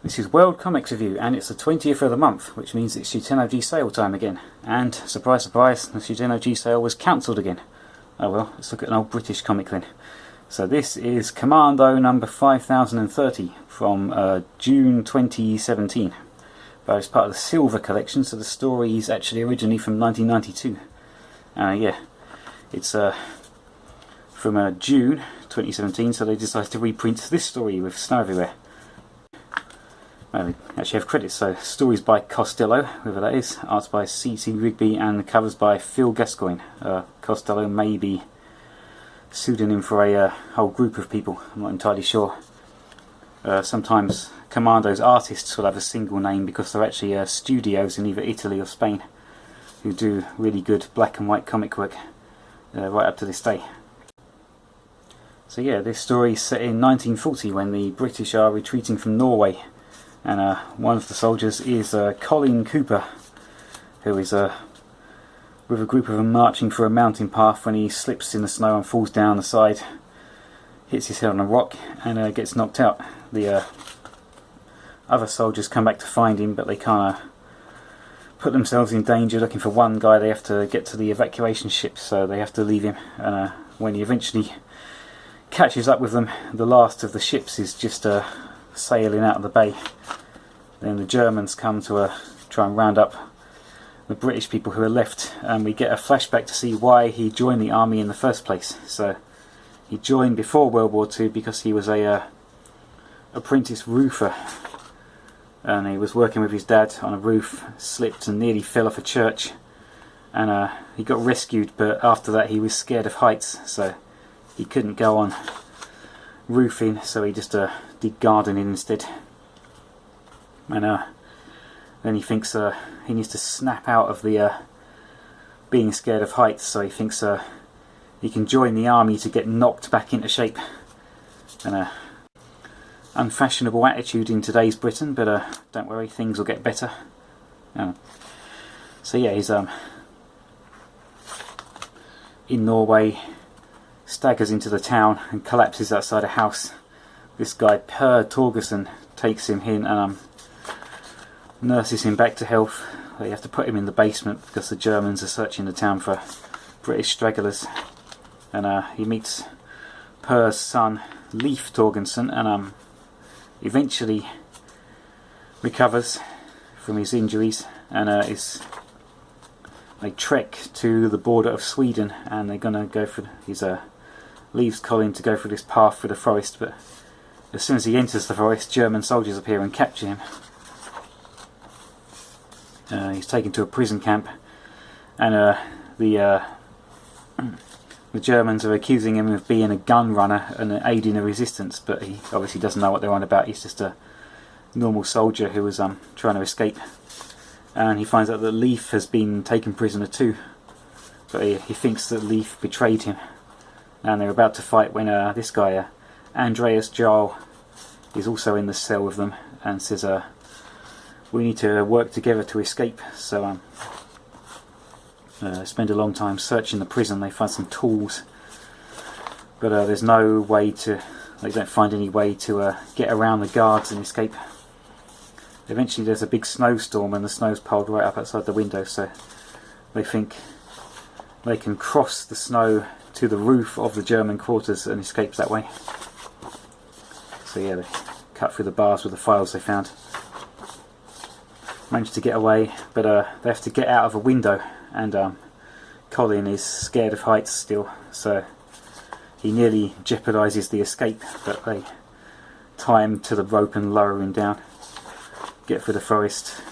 This is World Comics Review, and it's the 20th of the month, which means it's your 10OG sale time again. And, surprise surprise, the 10OG sale was cancelled again. Oh well, let's look at an old British comic then. So this is Commando number 5030 from June 2017. But it's part of the Silver collection, so the story is actually originally from 1992. Yeah, it's from June 2017, so they decided to reprint this story with snow everywhere. They actually have credits, so stories by Costello, whoever that is, arts by C.C. Rigby, and the covers by Phil Gascoigne. Costello may be pseudonym for a whole group of people, I'm not entirely sure. Sometimes Commando's artists will have a single name because they're actually studios in either Italy or Spain who do really good black and white comic work right up to this day. So yeah, this story is set in 1940 when the British are retreating from Norway. And one of the soldiers is Colin Cooper, who is with a group of them marching through a mountain path when he slips in the snow and falls down the side, hits his head on a rock and gets knocked out. The other soldiers come back to find him, but they can't put themselves in danger looking for one guy. They have to get to the evacuation ship, so they have to leave him. And when he eventually catches up with them, the last of the ships is just sailing out of the bay. Then the Germans come to try and round up the British people who are left, and we get a flashback to see why he joined the army in the first place. So he joined before World War II because he was a apprentice roofer, and he was working with his dad on a roof, slipped and nearly fell off a church, and he got rescued, but after that he was scared of heights, so he couldn't go on roofing, so he just did gardening instead. And then he thinks he needs to snap out of the being scared of heights, so he thinks he can join the army to get knocked back into shape. An unfashionable attitude in today's Britain, but don't worry, things will get better. So yeah, he's in Norway, staggers into the town and collapses outside a house. This guy Per Torgerson takes him in and nurses him back to health. They have to put him in the basement because the Germans are searching the town for British stragglers. And he meets Per's son Leif Torgerson and eventually recovers from his injuries, and they trek to the border of Sweden, and they're gonna go for leaves Colin to go through this path through the forest, but as soon as he enters the forest, German soldiers appear and capture him. He's taken to a prison camp, and the Germans are accusing him of being a gun runner and aiding the resistance, but he obviously doesn't know what they're on about. He's just a normal soldier who was trying to escape, and he finds out that Leif has been taken prisoner too, but he thinks that Leif betrayed him, and they're about to fight when this guy Andreas Jarl is also in the cell with them and says we need to work together to escape. So spend a long time searching the prison. They find some tools, but there's no way to, they don't find any way to get around the guards and escape. Eventually there's a big snowstorm and the snow's piled right up outside the window, so they think they can cross the snow to the roof of the German quarters and escape that way. So yeah, they cut through the bars with the files they found. Managed to get away, but they have to get out of a window, and Colin is scared of heights still, so he nearly jeopardises the escape, but they tie him to the rope and lower him down. Get through the forest,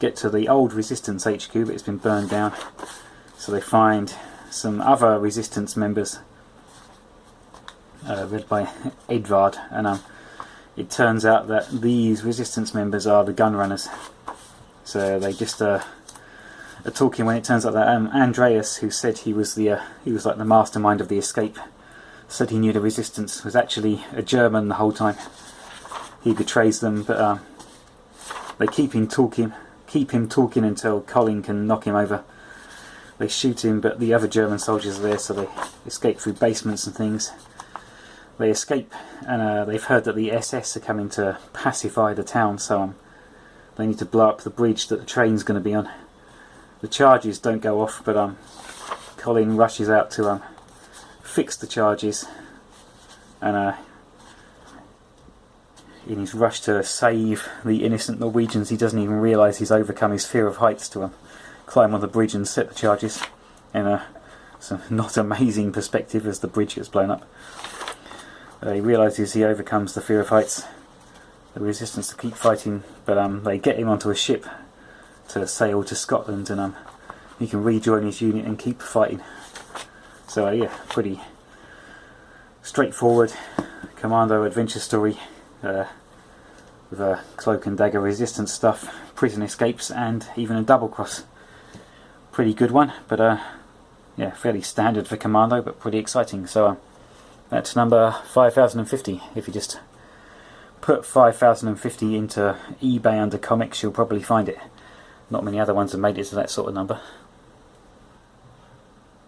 get to the old Resistance HQ, but it's been burned down, so they find some other Resistance members led by Edvard, and it turns out that these Resistance members are the gun runners. So they just are talking when it turns out that Andreas, who said he was like the mastermind of the escape, said he knew the Resistance, was actually a German the whole time. He betrays them, but they keep him talking until Colin can knock him over. They shoot him, but the other German soldiers are there, so they escape through basements and things. they escape, and they've heard that the SS are coming to pacify the town, so they need to blow up the bridge that the train's going to be on. The charges don't go off, but Colin rushes out to fix the charges, and in his rush to save the innocent Norwegians, he doesn't even realise he's overcome his fear of heights to climb on the bridge and set the charges. And some not amazing perspective as the bridge gets blown up. He realises he overcomes the fear of heights, the resistance to keep fighting, but they get him onto a ship to sail to Scotland, and he can rejoin his unit and keep fighting. So yeah, pretty straightforward Commando adventure story with a cloak and dagger resistance stuff, prison escapes, and even a double cross. Pretty good one, but yeah, fairly standard for Commando, but pretty exciting. So that's number 5050. If you just put 5050 into eBay under comics, you'll probably find it. Not many other ones have made it to that sort of number.